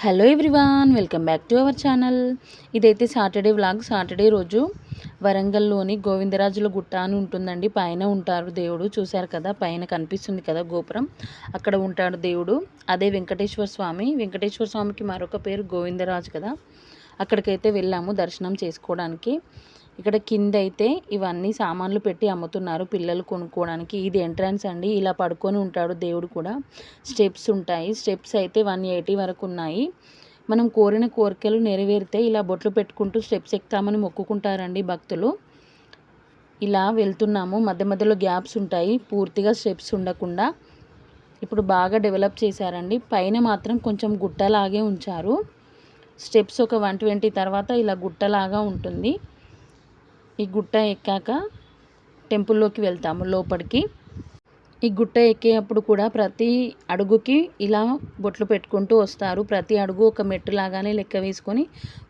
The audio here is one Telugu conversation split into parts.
Hello everyone, welcome back to our channel. ఇదైతే సాటర్డే వ్లాగ్. సాటర్డే రోజు వరంగల్లోని గోవిందరాజుల గుట్ట అని ఉంటుందండి. పైన ఉంటారు దేవుడు. చూశారు కదా, పైన కనిపిస్తుంది కదా గోపురం, అక్కడ ఉంటాడు దేవుడు. అదే వెంకటేశ్వర స్వామి. వెంకటేశ్వర స్వామికి మరొక పేరు గోవిందరాజు కదా. అక్కడికైతే వెళ్ళాము దర్శనం చేసుకోవడానికి. ఇక్కడ కింద అయితే ఇవన్నీ సామాన్లు పెట్టి అమ్ముతున్నారు పిల్లలు కొనుక్కోవడానికి. ఇది ఎంట్రన్స్ అండి. ఇలా పడుకొని ఉంటాడు దేవుడు కూడా. స్టెప్స్ ఉంటాయి. స్టెప్స్ అయితే 180 వరకు ఉన్నాయి. మనం కోరిన కోరికలు నెరవేరితే ఇలా బొట్లు పెట్టుకుంటూ స్టెప్స్ ఎక్కుతామని మొక్కుకుంటారండి భక్తులు. ఇలా వెళ్తున్నాము. మధ్య మధ్యలో గ్యాప్స్ ఉంటాయి, పూర్తిగా స్టెప్స్ ఉండకుండా. ఇప్పుడు బాగా డెవలప్ చేశారండి. పైన మాత్రం కొంచెం గుట్టలాగే ఉంచారు. స్టెప్స్ ఒక 120 తర్వాత ఇలా గుట్టలాగా ఉంటుంది. ఈ గుట్ట ఎక్కాక టెంపుల్లోకి వెళ్తాము లోపలికి. ఈ గుట్ట ఎక్కేటప్పుడు కూడా ప్రతి అడుగుకి ఇలా బొట్లు పెట్టుకుంటూ వస్తారు. ప్రతి అడుగు ఒక మెట్టు లాగానే లెక్క వేసుకొని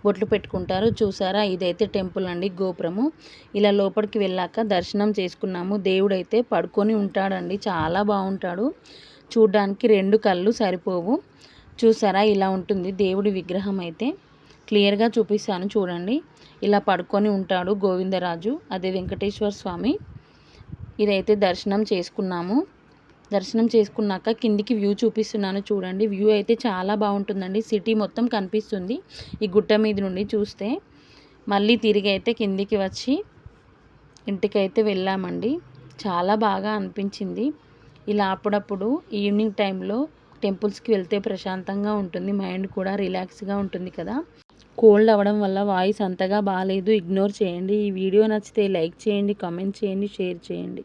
బొట్లు పెట్టుకుంటారు. చూసారా, ఇదైతే టెంపుల్ అండి, గోపురము. ఇలా లోపలికి వెళ్ళాక దర్శనం చేసుకున్నాము. దేవుడైతే పడుకొని ఉంటాడండి, చాలా బాగుంటాడు చూడ్డానికి. 2 కళ్ళు సరిపోవు. చూసారా, ఇలా ఉంటుంది దేవుడి విగ్రహం. అయితే క్లియర్గా చూపిస్తాను చూడండి. ఇలా పడుకొని ఉంటాడు గోవిందరాజు, అదే వెంకటేశ్వర స్వామి. ఇదైతే దర్శనం చేసుకున్నాము. దర్శనం చేసుకున్నాక కిందికి వ్యూ చూపిస్తున్నాను చూడండి. వ్యూ అయితే చాలా బాగుంటుందండి. సిటీ మొత్తం కనిపిస్తుంది ఈ గుట్ట మీద నుండి చూస్తే. మళ్ళీ తిరిగి అయితే కిందికి వచ్చి ఇంటికైతే వెళ్ళామండి. చాలా బాగా అనిపించింది. ఇలా అప్పుడప్పుడు ఈవినింగ్ టైంలో టెంపుల్స్కి వెళ్తే ప్రశాంతంగా ఉంటుంది, మైండ్ కూడా రిలాక్స్గా ఉంటుంది కదా. కోల్డ్ అవ్వడం వల్ల వాయిస్ అంతగా బాగాలేదు, ఇగ్నోర్ చేయండి. ఈ వీడియో నచ్చితే లైక్ చేయండి, కామెంట్ చేయండి, షేర్ చేయండి.